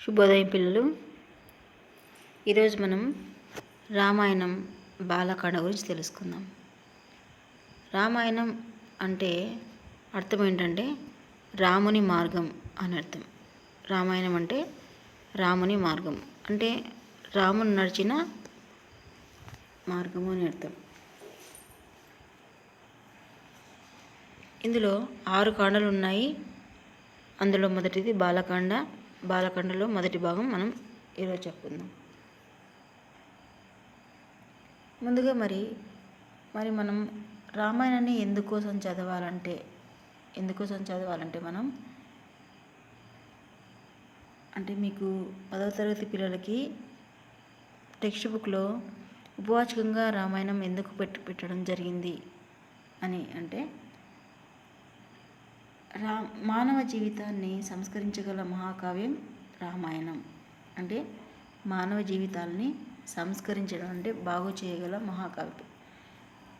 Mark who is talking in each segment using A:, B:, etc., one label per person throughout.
A: శుభోదయం పిల్లలు. ఈరోజు మనం రామాయణం బాలకాండ గురించి తెలుసుకుందాం. రామాయణం అంటే అర్థం ఏంటంటే రాముని మార్గం అని అర్థం. రామాయణం అంటే రాముని మార్గం అంటే రాముని నడిచిన మార్గము అని అర్థం. ఇందులో 6 కాండలు ఉన్నాయి. అందులో మొదటిది బాలకాండ. బాలకాండలో మొదటి భాగం మనం ఈరోజు చెప్పుకుందాం. ముందుగా మరి మనం రామాయణాన్ని ఎందుకోసం చదవాలంటే మనం అంటే మీకు 10వ తరగతి పిల్లలకి టెక్స్ట్ బుక్లో ఉపవాచకంగా రామాయణం ఎందుకు పెట్టడం జరిగింది అని అంటే మానవ జీవితాన్ని సంస్కరించగల మహాకావ్యం రామాయణం. అంటే మానవ జీవితాలని సంస్కరించడం అంటే బాగు చేయగల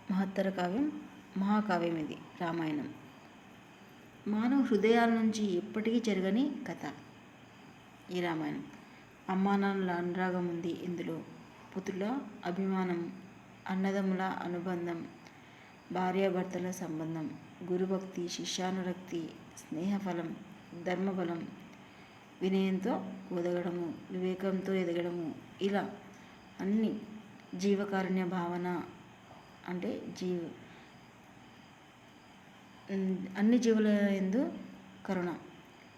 A: మహత్తర మహాకావ్యం ఇది రామాయణం. మానవ హృదయాల నుంచి ఎప్పటికీ జరగని కథ ఈ రామాయణం. అమ్మానాన్నల అనురాగం ఉంది ఇందులో, పుత్రుల అభిమానం, అన్నదమ్ముల అనుబంధం, భార్యాభర్తల సంబంధం, గురుభక్తి, శిష్యానురక్తి, స్నేహఫలం, ధర్మబలం, వినయంతో ఒదగడము, వివేకంతో ఎదగడము, ఇలా అన్ని జీవకారుణ్య భావన అంటే అన్ని జీవుల యందు కరుణ,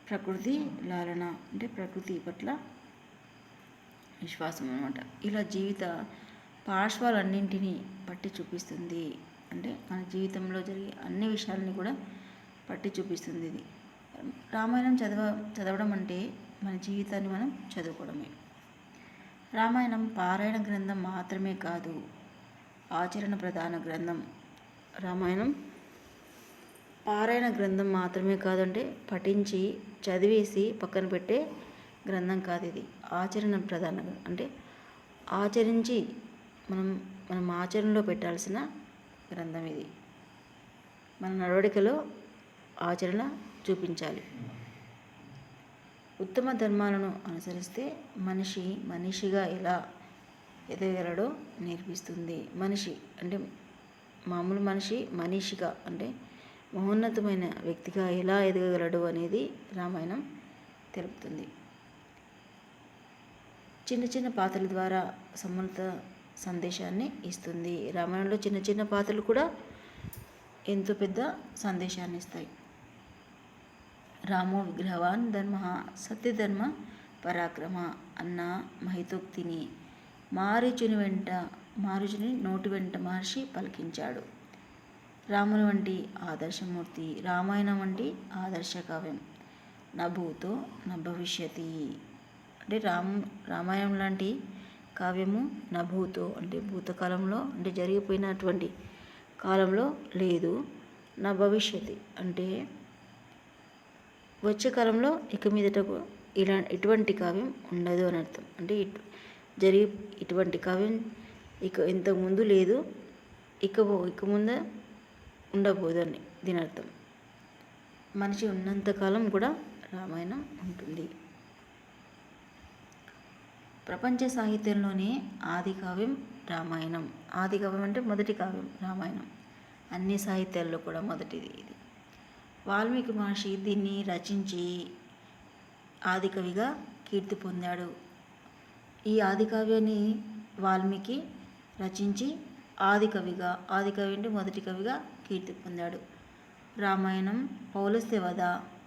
A: ప్రకృతి లాలన అంటే ప్రకృతి పట్ల విశ్వాసం అన్నమాట. ఇలా జీవిత పార్శ్వాలన్నింటినీ పట్టి చూపిస్తుంది. అంటే మన జీవితంలో జరిగే అన్ని విషయాలని కూడా పట్టి చూపిస్తుంది ఇది. రామాయణం చదవడం అంటే మన జీవితాన్ని మనం చదువుకోవడమే. రామాయణం పారాయణ గ్రంథం మాత్రమే కాదు, ఆచరణ ప్రధాన గ్రంథం. రామాయణం పారాయణ గ్రంథం మాత్రమే కాదు అంటే పఠించి చదివేసి పక్కన పెట్టే గ్రంథం కాదు ఇది. ఆచరణ ప్రధాన అంటే ఆచరించి మనం ఆచరణలో పెట్టాల్సిన గ్రంథం ఇది. మన నడవడికలో ఆచరణ చూపించాలి. ఉత్తమ ధర్మాలను అనుసరిస్తే మనిషిగా ఎలా ఎదగలడో నేర్పిస్తుంది. మనిషి అంటే మామూలు మనిషిగా అంటే మహోన్నతమైన వ్యక్తిగా ఎలా ఎదగగలడు అనేది రామాయణం తెలుపుతుంది. చిన్న చిన్న పాత్రల ద్వారా సమున్నత సందేశాన్ని ఇస్తుంది. రామాయణంలో చిన్న చిన్న పాత్రలు కూడా ఎంతో పెద్ద సందేశాన్ని ఇస్తాయి. రామో విగ్రహవాన్ ధర్మ సత్యధర్మ పరాక్రమ అన్న మహితోక్తిని మారీచుని నోటి వెంట మహర్షి పలికించాడు. రాముని వంటి ఆదర్శమూర్తి, రామాయణం వంటి ఆదర్శ కావ్యం నభూతో నభవిష్యతి అంటే రామాయణం లాంటి కావ్యము నభూతో అంటే భూతకాలంలో అంటే జరిగిపోయినటువంటి కాలంలో లేదు, నా భవిష్యత్తు అంటే వచ్చే కాలంలో ఇక మీదట ఇటువంటి కావ్యం ఉండదు అని అర్థం. అంటే ఇటువంటి కావ్యం ఇంతకుముందు లేదు, ఇక ముందు ఉండబోదు అని దీని అర్థం. మనిషి ఉన్నంతకాలం కూడా రామాయణం ఉంటుంది. ప్రపంచ సాహిత్యంలోనే ఆది కావ్యం రామాయణం. ఆది కావ్యం అంటే మొదటి కావ్యం రామాయణం. అన్ని సాహిత్యాల్లో కూడా మొదటిది ఇది. వాల్మీకి మహర్షి దీన్ని రచించి ఆది కవిగా కీర్తి పొందాడు. ఈ ఆది కావ్యాన్ని వాల్మీకి రచించి ఆది కవి అంటే మొదటి కవిగా కీర్తి పొందాడు. రామాయణం, పౌలస్త్య వధ,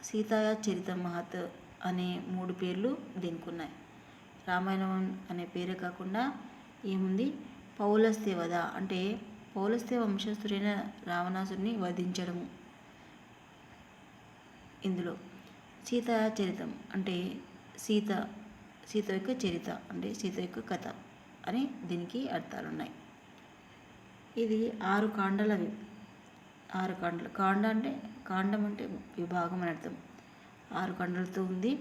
A: సీతాయ చరిత మహత్ అనే 3 పేర్లు దీనికి ఉన్నాయి. రామాయణం అనే పేరే కాకుండా ఏముంది, పౌలస్త్య వధ అంటే పౌలస్త్య వంశస్థుడైన రావణాసుడిని వధించడము. ఇందులో సీతాయ చరితం అంటే సీత యొక్క చరిత అంటే సీత యొక్క కథ అని దీనికి అర్థాలు ఉన్నాయి. ఇది 6 కాండలవి. 6 కాండలు. కాండం అంటే విభాగం అని అర్థం. 6 కాండలతో ఉంది.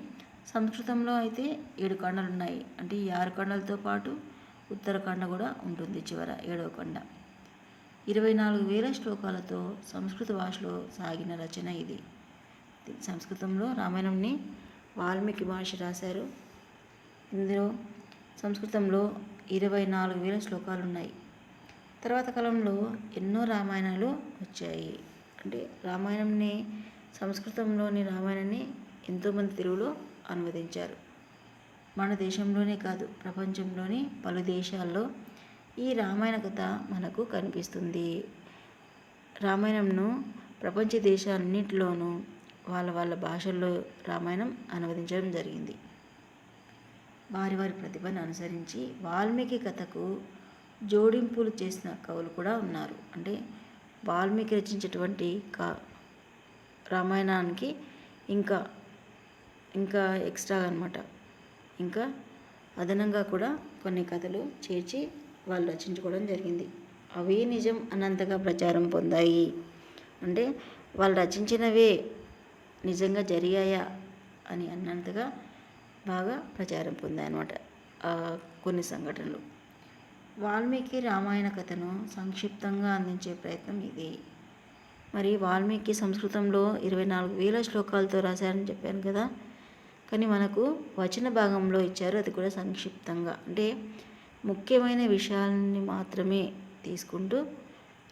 A: సంస్కృతంలో అయితే 7 కాండలు ఉన్నాయి. అంటే ఈ 6 కాండలతో పాటు ఉత్తరకాండ కూడా ఉంటుంది చివర 7వ కాండ. 24,000 శ్లోకాలతో సంస్కృత భాషలో సాగిన రచన ఇది. సంస్కృతంలో రామాయణంని వాల్మీకి మహర్షి రాశారు. ఇందులో సంస్కృతంలో 24,000 శ్లోకాలు ఉన్నాయి. తర్వాత కాలంలో ఎన్నో రామాయణాలు వచ్చాయి. అంటే రామాయణంని, సంస్కృతంలోని రామాయణాన్ని ఎంతోమంది తెలుగులో అనువదించారు. మన దేశంలోనే కాదు, ప్రపంచంలోని పలు దేశాల్లో ఈ రామాయణ కథ మనకు కనిపిస్తుంది. రామాయణంను ప్రపంచ దేశాలన్నింటిలోనూ వాళ్ళ వాళ్ళ భాషల్లో రామాయణం అనువదించడం జరిగింది. వారి వారి ప్రతిభను అనుసరించి వాల్మీకి కథకు జోడింపులు చేసిన కవులు కూడా ఉన్నారు. అంటే వాల్మీకి రచించేటువంటి రామాయణానికి ఇంకా ఇంకా ఎక్స్ట్రా అనమాట, ఇంకా అదనంగా కూడా కొన్ని కథలు చేర్చి వాళ్ళు రచించుకోవడం జరిగింది. అవే నిజం అన్నంతగా ప్రచారం పొందాయి. అంటే వాళ్ళు రచించినవే నిజంగా జరిగాయా అని అన్నంతగా బాగా ప్రచారం పొందాయి అన్నమాట కొన్ని సంఘటనలు. వాల్మీకి రామాయణ కథను సంక్షిప్తంగా అందించే ప్రయత్నం ఇది. మరి వాల్మీకి సంస్కృతంలో 24,000 శ్లోకాలతో రాశారని చెప్పాను కదా, కానీ మనకు వచన భాగంలో ఇచ్చారు, అది కూడా సంక్షిప్తంగా. అంటే ముఖ్యమైన విషయాలని మాత్రమే తీసుకుంటూ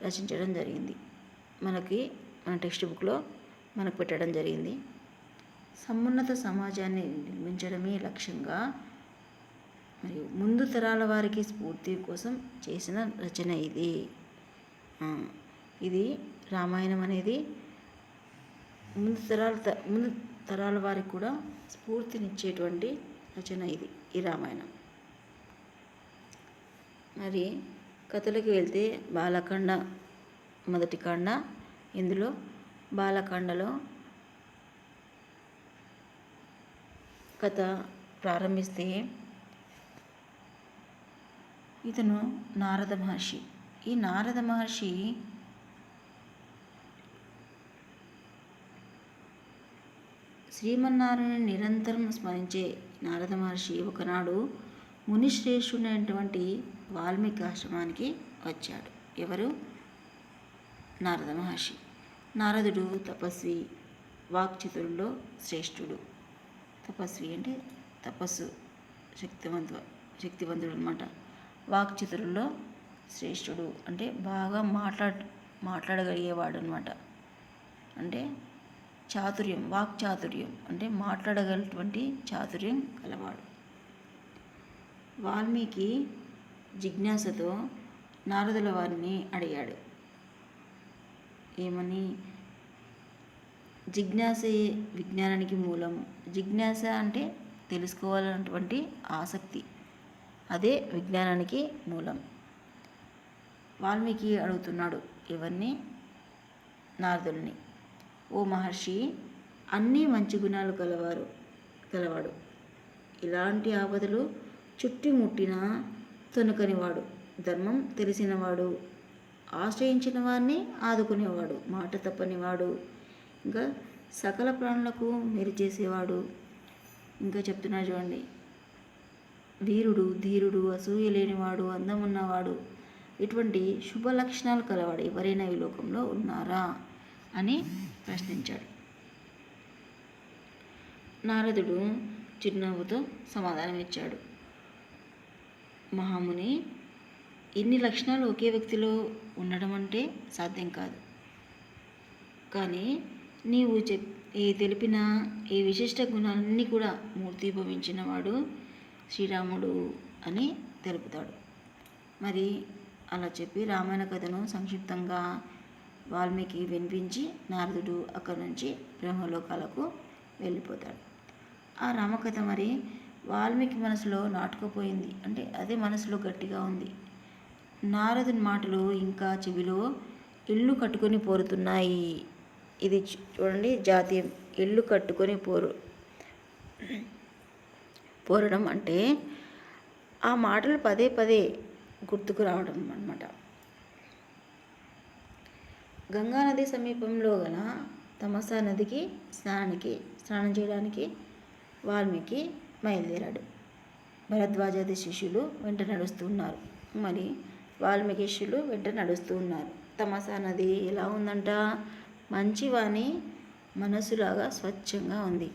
A: రచించడం జరిగింది. మన టెక్స్ట్ బుక్లో మనకు పెట్టడం జరిగింది. సమున్నత సమాజాన్ని నిర్మించడమే లక్ష్యంగా మరియు ముందు తరాల వారికి స్ఫూర్తి కోసం చేసిన రచన ఇది. ఇది రామాయణం అనేది ముందు తరాల వారికి కూడా స్ఫూర్తినిచ్చేటువంటి రచన ఇది, ఈ రామాయణం. మరి కథలోకి వెళ్తే బాలకాండ మొదటి కాండ. ఇందులో బాలకాండలో కథ ప్రారంభిస్తే ఇతను నారద మహర్షి. ఈ నారద మహర్షి శ్రీమన్నారాయణ నిరంతరం స్మరించే నారద మహర్షి ఒకనాడు మునిశ్రేష్ఠుడైనటువంటి వాల్మీకి ఆశ్రమానికి వచ్చాడు. ఎవరు? నారద మహర్షి. నారదుడు తపస్వి, వాక్చతురుల్లో శ్రేష్ఠుడు. తపస్వి అంటే తపస్సు శక్తివంతుడు అనమాట. వాక్చతురుల్లో శ్రేష్ఠుడు అంటే బాగా మాట్లాడగలిగేవాడు అనమాట. అంటే చాతుర్యం, వాక్చాతుర్యం అంటే మాట్లాడగలటువంటి చాతుర్యం కలవాడు. వాల్మీకి జిజ్ఞాసతో నారదుల వారిని అడిగాడు. ఏమని? జిజ్ఞాసే విజ్ఞానానికి మూలం. జిజ్ఞాస అంటే తెలుసుకోవాలన్నటువంటి ఆసక్తి, అదే విజ్ఞానానికి మూలం. వాల్మీకి అడుగుతున్నాడు ఎవరిని? నారదుల్ని. ఓ మహర్షి, అన్నీ మంచి గుణాలు కలవాడు, ఇలాంటి ఆపదలు చుట్టుముట్టినా తొనకనివాడు, ధర్మం తెలిసినవాడు, ఆశ్రయించిన వారిని ఆదుకునేవాడు, మాట తప్పనివాడు, ఇంకా సకల ప్రాణులకు మేలు చేసేవాడు. ఇంకా చెప్తున్నాడు చూడండి, వీరుడు, ధీరుడు, అసూయ లేనివాడు, అందం ఉన్నవాడు, ఇటువంటి శుభ లక్షణాలు కలవాడు ఎవరైనా ఈ లోకంలో ఉన్నారా అని ప్రశ్నించాడు. నారదుడు చిరునవ్వుతో సమాధానం ఇచ్చాడు. మహాముని, ఇన్ని లక్షణాలు ఒకే వ్యక్తిలో ఉండడం అంటే సాధ్యం కాదు. కానీ నీవు తెలిపిన ఈ విశిష్ట గుణాలన్నీ కూడా మూర్తిభవించిన వాడు శ్రీరాముడు అని తెలుపుతాడు. మరి అలా చెప్పి రామాయణ కథను సంక్షిప్తంగా వాల్మీకి వినిపించి నారదుడు అక్కడి నుంచి బ్రహ్మలోకాలకు వెళ్ళిపోతాడు. ఆ రామకథ మరి వాల్మీకి మనసులో నాటుకుపోయింది. అంటే అదే మనసులో గట్టిగా ఉంది. నారదుని మాటలు ఇంకా చెవిలో ఇల్లు కట్టుకొని పోరుతున్నాయి. ఇది చూడండి, జాతీయం. ఇల్లు కట్టుకొని పోరడం అంటే ఆ మాటలు పదే పదే గుర్తుకు రావడం అన్నమాట. గంగానది సమీపంలో గల తమసా నదికి స్నానం చేయడానికి వాల్మీకి బయలుదేరాడు. భరద్వాజాది శిష్యులు వెంట నడుస్తున్నారు. మరి వాల్మీకి శిష్యులు వెంట నడుస్తూ ఉన్నారు. తమసా నది ఎలా ఉందంట? మంచివాని మనసులాగా స్వచ్ఛంగా ఉంది.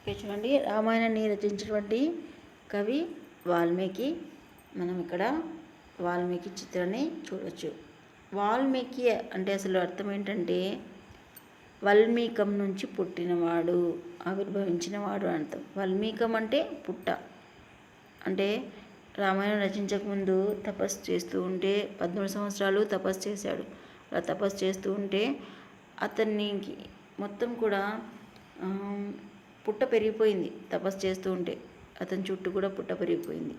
A: ఓకే, చూడండి, రామాయణాన్ని రచించినటువంటి కవి వాల్మీకి. మనం ఇక్కడ వాల్మీకి చిత్రాన్ని చూడవచ్చు. వాల్మీకి అంటే అసలు అర్థం ఏంటంటే వల్మీకం నుంచి పుట్టినవాడు, ఆవిర్భవించినవాడు అని అర్థం. వల్మీకం అంటే పుట్ట. అంటే రామాయణం రచించకముందు తపస్సు చేస్తూ ఉంటే 13 సంవత్సరాలు తపస్సు చేశాడు. అలా తపస్సు చేస్తూ ఉంటే అతనికి మొత్తం కూడా పుట్ట పెరిగిపోయింది. తపస్సు చేస్తూ ఉంటే అతని చుట్టూ కూడా పుట్ట పెరిగిపోయింది.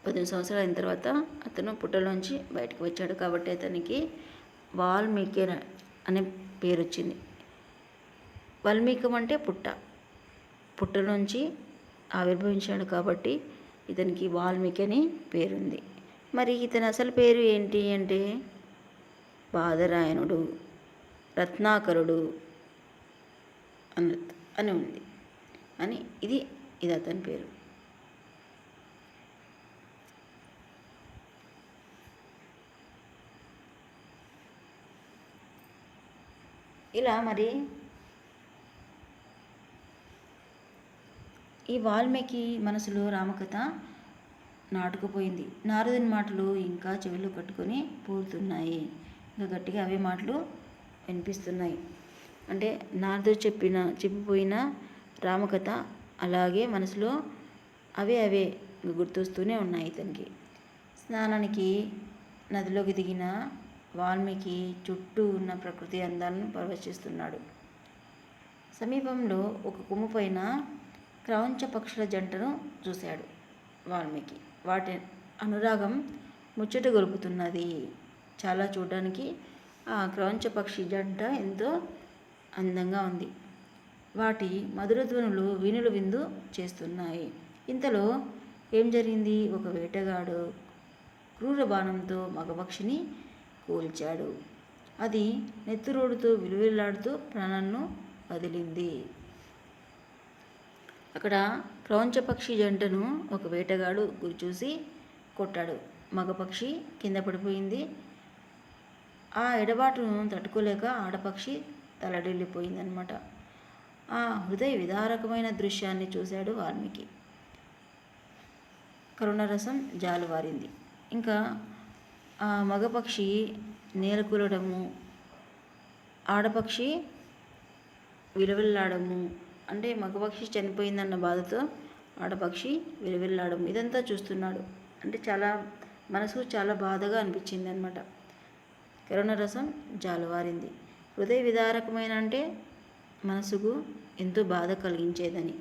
A: 18 సంవత్సరాలు అయిన తర్వాత అతను పుట్టలోంచి బయటకు వచ్చాడు. కాబట్టి అతనికి వాల్మీకి అనే పేరు వచ్చింది. వాల్మీకం అంటే పుట్ట. పుట్టలోంచి ఆవిర్భవించాడు కాబట్టి ఇతనికి వాల్మీకి అని పేరుంది. మరి ఇతని అసలు పేరు ఏంటి అంటే బాదరాయణుడు, రత్నాకరుడు అని ఉంది అని ఇది అతని పేరు. ఇలా మరి ఈ వాల్మీకి మనసులో రామకథ నాటుకుపోయింది. నారదుని మాటలు ఇంకా చెవిలో కట్టుకొని పోతున్నాయి. ఇంకా గట్టిగా అవే మాటలు వినిపిస్తున్నాయి. అంటే నారదుడు చెప్పిపోయిన రామకథ అలాగే మనసులో అవే గుర్తొస్తూనే ఉన్నాయి ఇతనికి. స్నానానికి నదిలోకి దిగిన వాల్మీకి చుట్టూ ఉన్న ప్రకృతి అందాలను పరవశిస్తున్నాడు. సమీపంలో ఒక కొమ్ము పైన క్రౌంచ పక్షుల జంటను చూశాడు వాల్మీకి. వాటి అనురాగం ముచ్చట గొలుపుతున్నది. చాలా చూడడానికి ఆ క్రౌంచ పక్షి జంట ఎంతో అందంగా ఉంది. వాటి మధురధ్వనులు వీణులు విందు చేస్తున్నాయి. ఇంతలో ఏం జరిగింది? ఒక వేటగాడు క్రూర బాణంతో మగపక్షిని కూల్చాడు. అది నెత్తురోడుతో విలువిల్లాడుతూ ప్రాణాలను వదిలింది. అక్కడ క్రౌంచపక్షి జంటను ఒక వేటగాడు గురిచూసి కొట్టాడు. మగపక్షి కింద పడిపోయింది. ఆ ఎడబాటును తట్టుకోలేక ఆడపక్షి తలడిల్లిపోయిందనమాట. ఆ హృదయ విదారకమైన దృశ్యాన్ని చూశాడు వాల్మీకి. కరుణరసం జాలువారింది. ఇంకా ఆ మగపక్షి నేలకూలడము, ఆడపక్షి విలవిల్లాడము, అంటే మగపక్షి చనిపోయిందన్న బాధతో ఆడపక్షి విలవిల్లాడము, ఇదంతా చూస్తున్నాడు. అంటే మనసు చాలా బాధగా అనిపించింది అనమాట. కరుణరసం జాలువారింది. హృదయ విదారకమైన అంటే మనసుకు ఎంతో బాధ కలిగించేదని.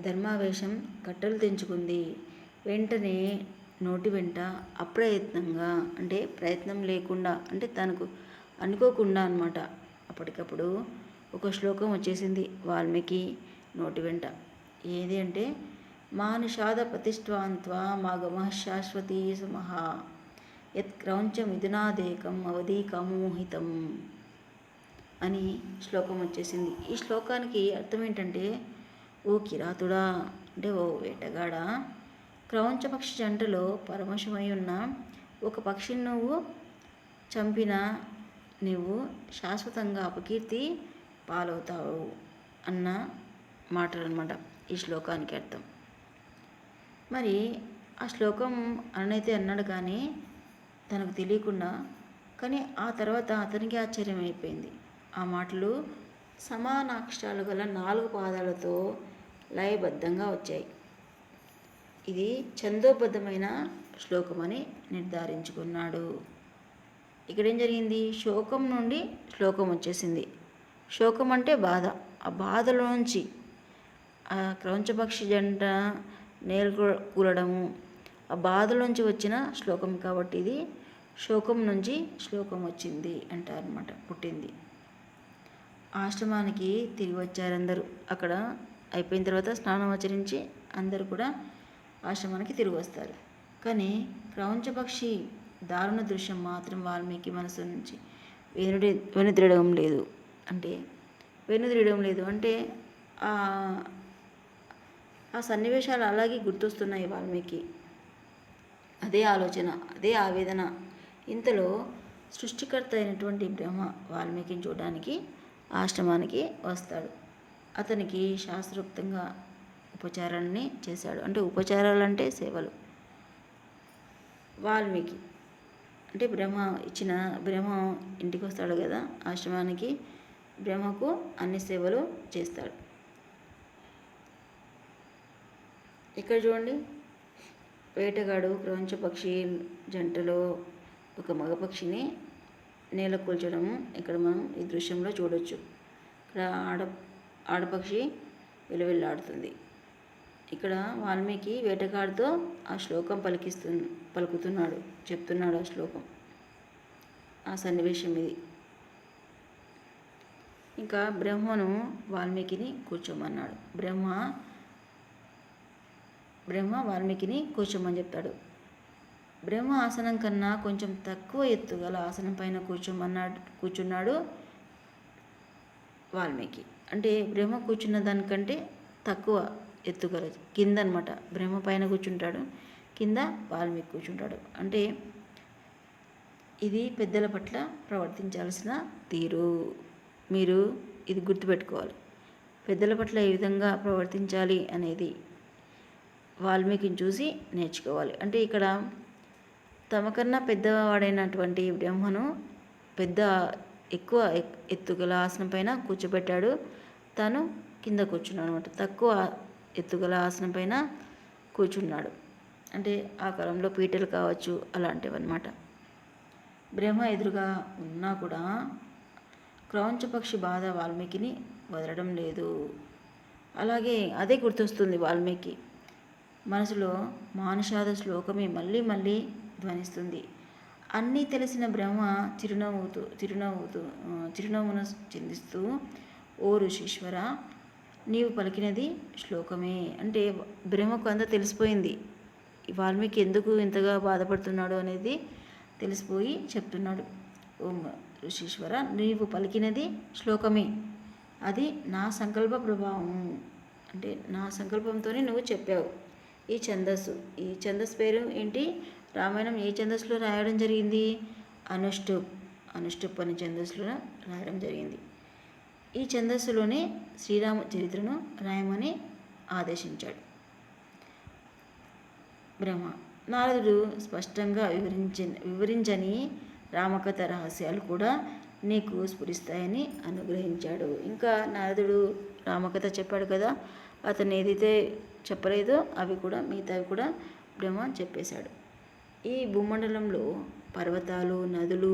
A: ధర్మావేశం కట్టలు తెంచుకుంది. వెంటనే నోటి వెంట అప్రయత్నంగా, అంటే ప్రయత్నం లేకుండా, అంటే తనకు అనుకోకుండా అన్నమాట, అప్పటికప్పుడు ఒక శ్లోకం వచ్చేసింది వాల్మీకి నోటి వెంట. ఏది అంటే మానుషాద ప్రతిష్ఠాంత్వా మాగమ శాశ్వతీ సమహ యత్ క్రౌంచ మిథునాదేకం అవధి కామోహితం అని శ్లోకం వచ్చేసింది. ఈ శ్లోకానికి అర్థం ఏంటంటే, ఓ కిరాతుడా, అంటే ఓ వేటగాడా, క్రౌంచపక్షి జంటలో పరమశమై ఉన్న ఒక పక్షిని నువ్వు చంపినా నువ్వు శాశ్వతంగా అపకీర్తి పాలవుతావు అన్న మాటలు అనమాట ఈ శ్లోకానికి అర్థం. మరి ఆ శ్లోకం అనైతే అన్నాడు కానీ తనకు తెలియకుండా, కానీ ఆ తర్వాత అతనికి ఆశ్చర్యం అయిపోయింది. ఆ మాటలు సమానాక్షరాలు గల 4 పాదాలతో లయబద్ధంగా వచ్చాయి. ఇది ఛందోబద్ధమైన శ్లోకమని నిర్ధారించుకున్నాడు. ఇక్కడ ఏం జరిగింది? శోకం నుండి శ్లోకం వచ్చేసింది. శోకం అంటే బాధ. ఆ బాధలోంచి ఆ క్రౌంచపక్షి జంట కూలడము, ఆ బాధలోంచి వచ్చిన శ్లోకం కాబట్టి ఇది శోకం నుంచి శ్లోకం వచ్చింది అంటారనమాట, పుట్టింది. ఆశ్రమానికి తిరిగి వచ్చారు అందరూ. అక్కడ అయిపోయిన తర్వాత స్నానం ఆచరించి అందరూ కూడా ఆశ్రమానికి తిరిగి వస్తారు. కానీ క్రౌంచపక్షి దారుణ దృశ్యం మాత్రం వాల్మీకి మనసు నుంచి వెనుదిరగడం లేదు. అంటే ఆ సన్నివేశాలు అలాగే గుర్తొస్తున్నాయి వాల్మీకి. అదే ఆలోచన, అదే ఆవేదన. ఇంతలో సృష్టికర్త అయినటువంటి బ్రహ్మ వాల్మీకిని చూడడానికి ఆశ్రమానికి వస్తాడు. అతనికి శాస్త్రోక్తంగా ఉపచారాన్ని చేశాడు. అంటే ఉపచారాలు అంటే సేవలు. వాల్మీకి అంటే బ్రహ్మ ఇంటికి వస్తాడు కదా ఆశ్రమానికి, బ్రహ్మకు అన్ని సేవలు చేస్తాడు. ఇక్కడ చూడండి, వేటగాడు క్రౌంచ పక్షి జంటలో ఒక మగపక్షిని నేల కూల్చడం ఇక్కడ మనం ఈ దృశ్యంలో చూడొచ్చు. ఇక్కడ ఆడపక్షి విలువిల్లాడుతుంది. ఇక్కడ వాల్మీకి వేటగాడితో ఆ శ్లోకం పలుకుతున్నాడు, చెప్తున్నాడు ఆ శ్లోకం, ఆ సన్నివేశం ఇది. ఇంకా బ్రహ్మను వాల్మీకిని కూర్చోమన్నాడు. బ్రహ్మ వాల్మీకిని కూర్చోమని చెప్తాడు. బ్రహ్మ ఆసనం కన్నా కొంచెం తక్కువ ఎత్తు గల ఆసనం పైన కూర్చున్నాడు వాల్మీకి. అంటే బ్రహ్మ కూర్చున్న దానికంటే తక్కువ ఎత్తుగల కింద అనమాట. బ్రహ్మ పైన కూర్చుంటాడు, కింద వాల్మీకి కూర్చుంటాడు. అంటే ఇది పెద్దల పట్ల ప్రవర్తించాల్సిన తీరు. మీరు ఇది గుర్తుపెట్టుకోవాలి. పెద్దల పట్ల ఏ విధంగా ప్రవర్తించాలి అనేది వాల్మీకిని చూసి నేర్చుకోవాలి. అంటే ఇక్కడ తమకన్నా పెద్దవాడైనటువంటి బ్రహ్మను ఎక్కువ ఎత్తుగల ఆసనం పైన కూర్చోబెట్టాడు, తాను కింద కూర్చున్నాడు అనమాట. తక్కువ ఎత్తుగల ఆసనం పైన కూర్చున్నాడు. అంటే ఆ కాలంలో పీటలు కావచ్చు, అలాంటివి అన్నమాట. బ్రహ్మ ఎదురుగా ఉన్నా కూడా క్రౌంచ పక్షి బాధ వాల్మీకిని వదలడం లేదు. అలాగే అదే గుర్తొస్తుంది వాల్మీకి మనసులో. మానుషాద శ్లోకమే మళ్ళీ మళ్ళీ ధ్వనిస్తుంది. అన్నీ తెలిసిన బ్రహ్మ చిరునవ్వును చిందిస్తూ, ఓ ఋషీశ్వర, నీవు పలికినది శ్లోకమే. అంటే బ్రహ్మకు అంతా తెలిసిపోయింది, వాల్మీకి ఎందుకు ఇంతగా బాధపడుతున్నాడు అనేది తెలిసిపోయి చెప్తున్నాడు. ఓ ఋషీశ్వర, నీవు పలికినది శ్లోకమే, అది నా సంకల్ప ప్రభావం. అంటే నా సంకల్పంతోనే నువ్వు చెప్పావు. ఈ ఛందస్సు పేరు ఏంటి? రామాయణం ఏ ఛందస్సులో రాయడం జరిగింది? అనుష్టుప్ అనే ఛందస్సులో రాయడం జరిగింది. ఈ ఛందస్సులోనే శ్రీరామ చరిత్రను రాయమని ఆదేశించాడు బ్రహ్మ. నారదుడు స్పష్టంగా వివరించని రామకథ రహస్యాలు కూడా నీకు స్ఫురిస్తాయని అనుగ్రహించాడు. ఇంకా నారదుడు రామకథ చెప్పాడు కదా, అతను ఏదైతే చెప్పలేదో అవి కూడా మిగతావి కూడా బ్రహ్మ చెప్పేశాడు. ఈ భూమండలంలో పర్వతాలు, నదులు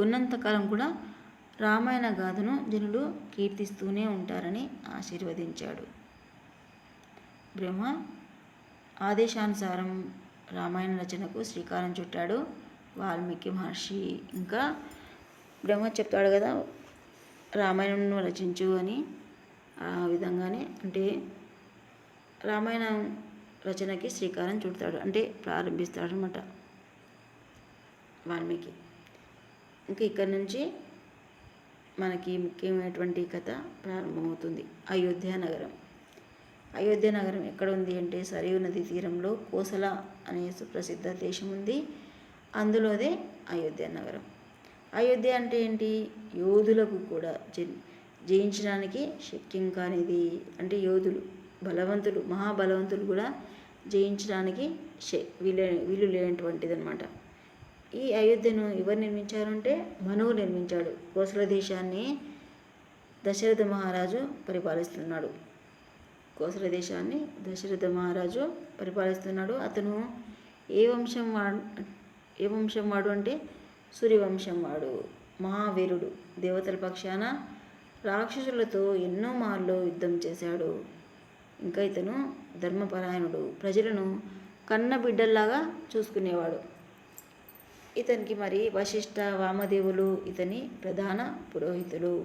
A: ఉన్నంతకాలం కూడా రామాయణ గాథను జనులు కీర్తిస్తూనే ఉంటారని ఆశీర్వదించాడు. బ్రహ్మ ఆదేశానుసారం రామాయణ రచనకు శ్రీకారం చుట్టాడు వాల్మీకి మహర్షి. ఇంకా బ్రహ్మ చెప్తాడు కదా, రామాయణంను రచించు అని. ఆ విధంగానే అంటే రామాయణం రచనకి శ్రీకారం చుడతాడు, అంటే ప్రారంభిస్తాడు అనమాట వాల్మీకి. ఇంకా ఇక్కడి నుంచి మనకి ముఖ్యమైనటువంటి కథ ప్రారంభమవుతుంది. అయోధ్య నగరం ఎక్కడ ఉంది అంటే సరియు నది తీరంలో కోసల అనే సుప్రసిద్ధ దేశం ఉంది, అందులోదే అయోధ్య నగరం. అయోధ్య అంటే ఏంటి? యోధులకు కూడా జయించడానికి శక్యం కానిది. అంటే యోధులు, బలవంతులు, మహాబలవంతులు కూడా జయించడానికి వీలు లేనటువంటిది అనమాట. ఈ అయోధ్యను ఎవరు నిర్మించారంటే మనువు నిర్మించాడు. కోసల దేశాన్ని దశరథ మహారాజు పరిపాలిస్తున్నాడు. కోసల దేశాన్ని దశరథ మహారాజు పరిపాలిస్తున్నాడు. అతను ఏ వంశం వాడు అంటే సూర్యవంశం వాడు. మహావీరుడు, దేవతల పక్షాన రాక్షసులతో ఎన్నో మార్లు యుద్ధం చేశాడు. ఇంకా ఇతను ధర్మపరాయణుడు, ప్రజలను కన్న బిడ్డల్లాగా చూసుకునేవాడు. ఇతనికి మరి వశిష్ఠ, వామదేవులు ఇతని ప్రధాన పురోహితులు.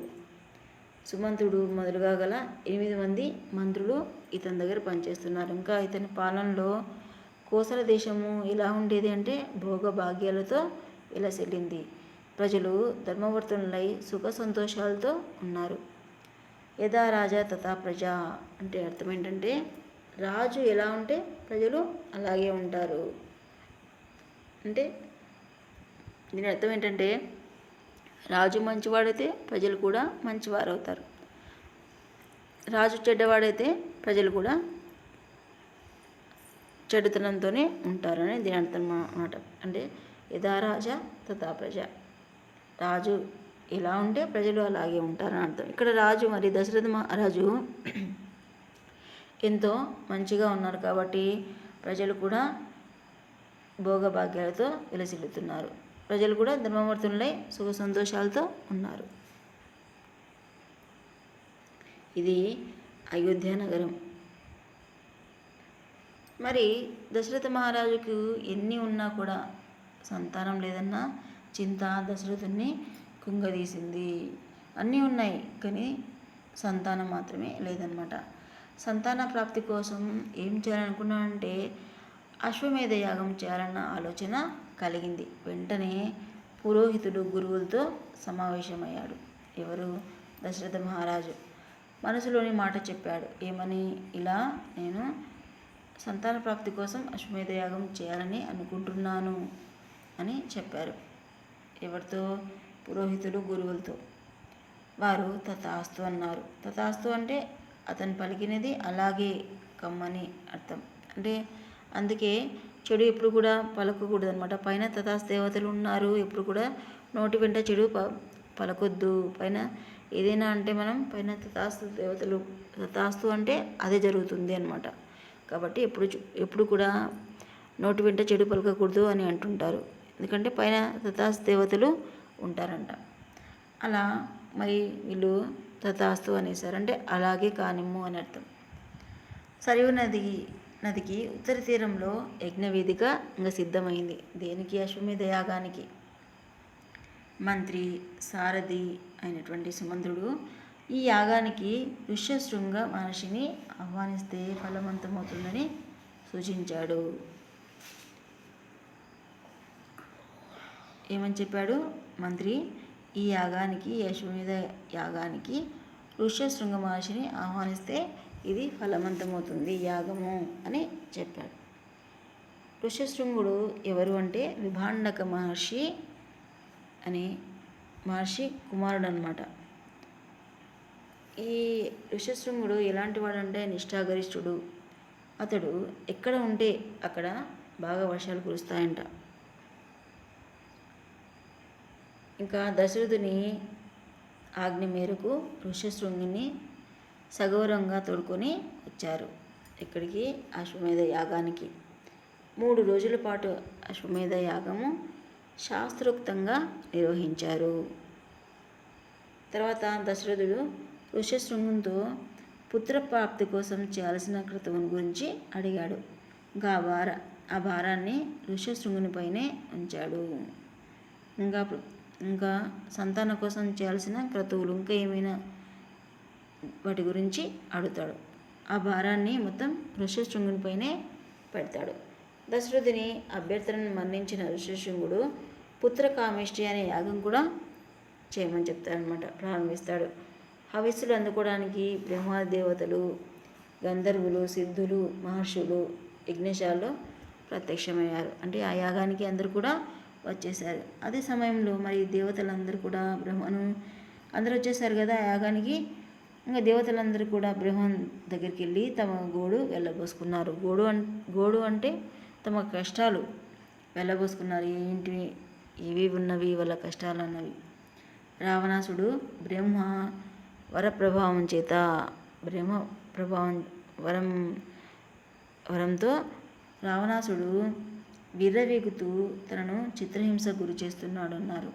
A: సుమంతుడు మొదలుగా గల 8 మంది మంత్రులు ఇతని దగ్గర పనిచేస్తున్నారు. ఇంకా ఇతని పాలనలో కోసల దేశము ఎలా ఉండేది అంటే భోగభాగ్యాలతో విలసిల్లింది. ప్రజలు ధర్మవర్తనులై సుఖ సంతోషాలతో ఉన్నారు. యథా రాజా తథా ప్రజ అంటే అర్థం ఏంటంటే రాజు ఎలా ఉంటే ప్రజలు అలాగే ఉంటారు. అంటే దీని అర్థం ఏంటంటే రాజు మంచివాడైతే ప్రజలు కూడా మంచివారు అవుతారు. రాజు చెడ్డవాడైతే ప్రజలు కూడా చెడుతనంతోనే ఉంటారని దీని అర్థం అన్నమాట. అంటే యథా రాజా తథా ప్రజ, రాజు ఎలా ఉంటే ప్రజలు అలాగే ఉంటారని అర్థం. ఇక్కడ రాజు మరి దశరథ మహారాజు ఎంతో మంచిగా ఉన్నారు కాబట్టి ప్రజలు కూడా భోగభాగ్యాలతో విలసిల్లుతున్నారు. ప్రజలు కూడా ధర్మవర్తులై సుఖ సంతోషాలతో ఉన్నారు. ఇది అయోధ్య నగరం. మరి దశరథ మహారాజుకు ఎన్ని ఉన్నా కూడా సంతానం లేదన్న చింత దశరథుని కుంగదీసింది. అన్నీ ఉన్నాయి కానీ సంతానం మాత్రమే లేదనమాట. సంతాన ప్రాప్తి కోసం ఏం చేయాలనుకున్నానంటే అశ్వమేధ యాగం చేయాలన్న ఆలోచన కలిగింది. వెంటనే పురోహితుడు గురువులతో సమావేశమయ్యాడు. ఎవరు? దశరథ మహారాజు మనసులోని మాట చెప్పాడు. ఏమని? ఇలా నేను సంతాన ప్రాప్తి కోసం అశ్వమేధ యాగం చేయాలని అనుకుంటున్నాను అని చెప్పారు. ఎవరితో? పురోహితులు గురువులతో. వారు తథాస్తు అన్నారు. తథాస్తు అంటే అతను పలికినది అలాగే కమ్మని అర్థం. అంటే అందుకే చెడు ఎప్పుడు కూడా పలకకూడదు అనమాట. పైన తథాస్తు దేవతలు ఉన్నారు, ఎప్పుడు కూడా నోటి వెంట చెడు పలకొద్దు. పైన ఏదైనా అంటే మనం పైన తథాస్తు దేవతలు, తథాస్తు అంటే అదే జరుగుతుంది అనమాట. కాబట్టి ఎప్పుడు కూడా నోటి వెంట చెడు పలకకూడదు అని అంటుంటారు. ఎందుకంటే పైన తథాస్తు దేవతలు ఉంటారంట. అలా మరి వీళ్ళు తథాస్తు అనేసారు. అంటే అలాగే కానిమ్ము అని అర్థం. సరియు నదికి ఉత్తర తీరంలో యజ్ఞవేదిక ఇంకా సిద్ధమైంది. దేనికి? అశ్వమేధ యాగానికి. మంత్రి సారథి అయినటువంటి సుమంత్రుడు ఈ యాగానికి ఋష్యశృంగ మహర్షిని ఆహ్వానిస్తే ఫలవంతమవుతుందని సూచించాడు. ఏమని చెప్పాడు మంత్రి? ఈ యాగానికి, అశ్వమేధ యాగానికి ఋష్యశృంగ మహర్షిని ఆహ్వానిస్తే ఇది ఫలవంతమవుతుంది యాగము అని చెప్పాడు. ఋష్యశృంగుడు ఎవరు అంటే విభాండక మహర్షి అనే మహర్షి కుమారుడు అనమాట. ఈ ఋష్యశృంగుడు ఎలాంటి వాడంటే నిష్ఠాగరిష్ఠుడు. అతడు ఎక్కడ ఉంటే అక్కడ బాగా వర్షాలు కురుస్తాయంట. ఇంకా దశరథుని ఆజ్ఞ మేరకు ఋష్యశృంగుని సగౌరవంగా తోడుకొని వచ్చారు. ఇక్కడికి అశ్వమేధ యాగానికి 3 రోజుల పాటు అశ్వమేధ యాగము శాస్త్రోక్తంగా నిర్వహించారు. తర్వాత దశరథుడు ఋష్యశృంగునితో పుత్రప్రాప్తి కోసం చేయాల్సిన క్రతువుని గురించి అడిగాడు. ఆ భారాన్ని ఋష్యశృంగునిపైనే ఉంచాడు. ఇంకా సంతానం కోసం చేయాల్సిన క్రతువులు ఇంకా ఏమైనా వాటి గురించి అడుగుతాడు. ఆ భారాన్ని మొత్తం ఋష్యశృంగునిపైనే పెడతాడు. దశరథుని అభ్యర్థనను మన్నించిన ఋష్యశృంగుడు పుత్రకామేష్టి అనే యాగం కూడా చేయమని చెప్తాడనమాట. ప్రారంభిస్తాడు. హవిస్సులు అందుకోవడానికి బ్రహ్మాది దేవతలు, గంధర్వులు, సిద్ధులు, మహర్షులు యజ్ఞశాలలో ప్రత్యక్షమయ్యారు. అంటే ఆ యాగానికి అందరూ కూడా వచ్చేసారు. అదే సమయంలో మరి దేవతలందరూ కూడా అందరూ వచ్చేసారు కదా ఆ యాగానికి. ఇంకా దేవతలందరూ కూడా బ్రహ్మం దగ్గరికి వెళ్ళి తమ గోడు వెళ్ళబోసుకున్నారు. గోడు అంటే తమ కష్టాలు వెళ్ళబోసుకున్నారు. ఏవి ఉన్నవి వాళ్ళ కష్టాలు అన్నవి. రావణాసుడు బ్రహ్మ వరప్రభావం చేత వరంతో రావణాసుడు విర్రవీగుతూ తనను చిత్రహింస గురి చేస్తున్నాడు అన్నారు.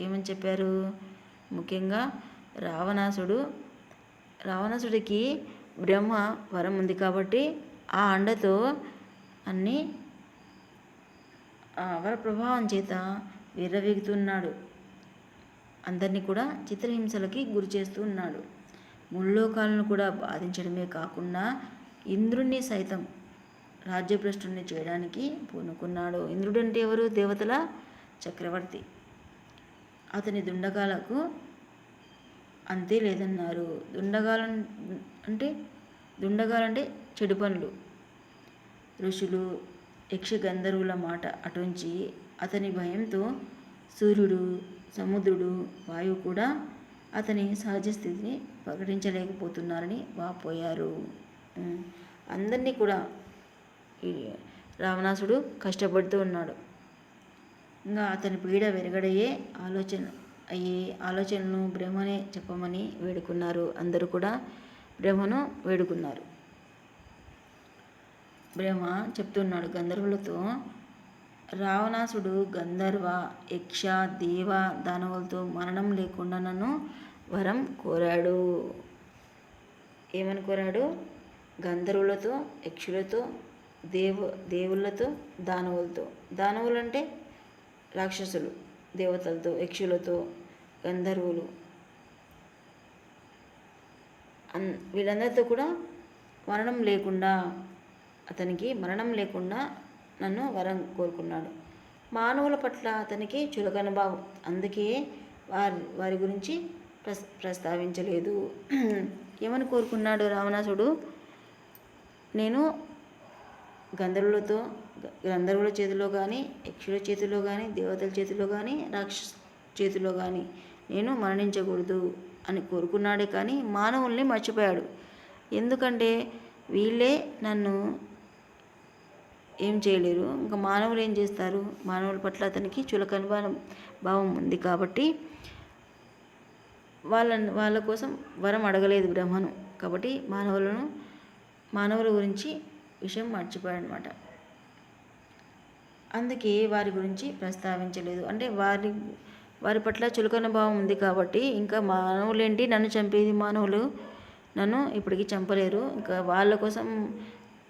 A: ఏమని చెప్పారు? ముఖ్యంగా రావణాసుడికి బ్రహ్మ వరం ఉంది కాబట్టి ఆ అండతో అన్ని వర ప్రభావం చేత విర్రవీగుతున్నాడు. అందరినీ కూడా చిత్రహింసలకి గురి చేస్తూ ఉన్నాడు. ముల్లోకాలను కూడా బాధించడమే కాకుండా ఇంద్రుణ్ణి సైతం రాజ్యభ్రష్టుని చేయడానికి పూనుకున్నాడు. ఇంద్రుడు అంటే ఎవరు? దేవతల చక్రవర్తి. అతని దుండగాలకు అంతే లేదన్నారు. దుండగాలంటే చెడు పనులు. ఋషులు యక్షగంధర్వుల మాట అటుంచి అతని భయంతో సూర్యుడు, సముద్రుడు, వాయువు కూడా అతని సహజ స్థితిని ప్రకటించలేకపోతున్నారని వాపోయారు. అందరినీ కూడా ఈ రావణాసుడు కష్టపడుతూ ఉన్నాడు. ఇంకా అతని పీడ వెరగడయ్యే ఆలోచనను బ్రహ్మనే చెప్పమని వేడుకున్నారు. అందరూ కూడా బ్రహ్మను వేడుకున్నారు. బ్రహ్మ చెప్తున్నాడు గంధర్వులతో, రావణాసుడు గంధర్వ, యక్ష, దేవ, దానవులతో మరణం లేకుండా నన్ను వరం కోరాడు. ఏమని కోరాడు? గంధర్వులతో, యక్షులతో, దేవుళ్ళతో, దానవులతో. దానవులు అంటే రాక్షసులు, దేవతలతో, యక్షులతో, గంధర్వులు, వీళ్ళందరితో కూడా మరణం లేకుండా, అతనికి మరణం లేకుండా నన్ను వరం కోరుకున్నాడు. మానవుల పట్ల అతనికి చులకన భావం, అందుకే వారి గురించి ప్రస్తావించలేదు. ఏమని కోరుకున్నాడు రావణాసుడు? నేను గంధర్వుల చేతిలో కానీ, యక్షుల చేతిలో కానీ, దేవతల చేతిలో కానీ, రాక్షస చేతిలో కానీ నేను మరణించకూడదు అని కోరుకున్నాడే కానీ మానవుల్ని మర్చిపోయాడు. ఎందుకంటే వీళ్ళే నన్ను ఏం చేయలేరు, ఇంకా మానవులు ఏం చేస్తారు? మానవుల పట్ల అతనికి చులకన భావం ఉంది కాబట్టి వాళ్ళ కోసం వరం అడగలేదు బ్రహ్మను. కాబట్టి మానవుల గురించి విషయం మర్చిపోయాడు అనమాట. అందుకే వారి గురించి ప్రస్తావించలేదు. అంటే వారి పట్ల చులకన భావం ఉంది కాబట్టి, ఇంకా మానవులేంటి నన్ను చంపేది, మానవులు నన్ను ఇప్పటికీ చంపలేరు, ఇంకా వాళ్ళ కోసం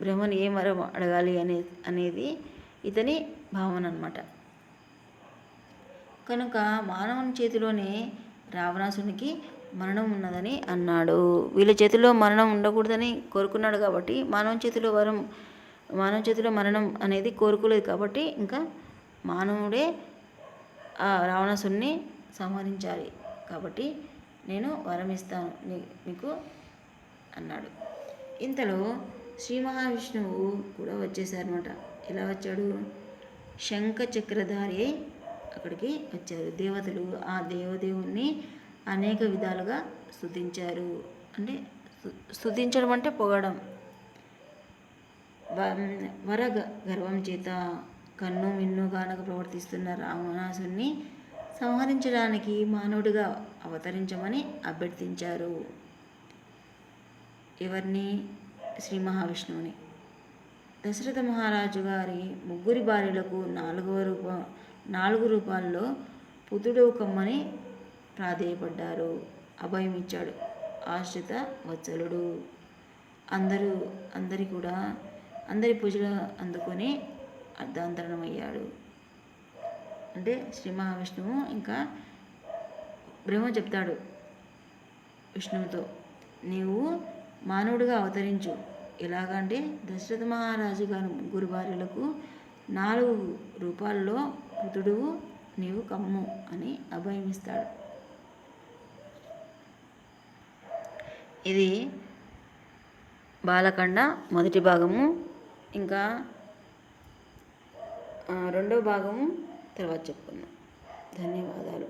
A: బ్రహ్మను ఏం వరం అడగాలి అనేది ఇతని భావన అన్నమాట. కనుక మానవుని చేతిలోనే రావణాసునికి మరణం ఉన్నదని అన్నాడు. వీళ్ళ చేతిలో మరణం ఉండకూడదని కోరుకున్నాడు కాబట్టి మానవ చేతిలో మరణం అనేది కోరుకోలేదు కాబట్టి ఇంకా మానవుడే ఆ రావణాసుని సంహరించాలి. కాబట్టి నేను వరం ఇస్తాను నీకు అన్నాడు. ఇంతలో శ్రీ మహావిష్ణువు కూడా వచ్చేసారనమాట. ఎలా వచ్చాడు? శంఖ చక్రధారి అక్కడికి వచ్చారు. దేవతలు ఆ దేవదేవుణ్ణి అనేక విధాలుగా స్తుతించారు. అంటే స్తుతించడం అంటే పొగడం. వర గర్వం చేత కన్ను మిన్నుగానక ప్రవర్తిస్తున్న రావణాసుని సంహరించడానికి మానవుడిగా అవతరించమని అభ్యర్థించారు. ఎవరిని? శ్రీ మహావిష్ణువుని. దశరథ మహారాజు గారి ముగ్గురి భార్యలకు 4 రూపాల్లో పుత్రుడు కమ్మని ప్రాధేయపడ్డారు. అభయం ఇచ్చాడు. ఆశ్రిత వత్సలుడు. అందరి పూజలు అందుకొని అర్ధాంతరణమయ్యాడు. అంటే శ్రీ మహావిష్ణువు ఇంకా బ్రహ్మ చెప్తాడు విష్ణువుతో, నీవు మానవుడిగా అవతరించు. ఎలాగంటే దశరథ మహారాజు గారి ముగ్గురు భార్యలకు 4 రూపాల్లో పుత్రుడు నీవు కమ్ము అని అభయమిస్తాడు. ఇది బాలకాండ మొదటి భాగము. ఇంకా రెండో భాగము తర్వాత చెప్పుకుందాం. ధన్యవాదాలు.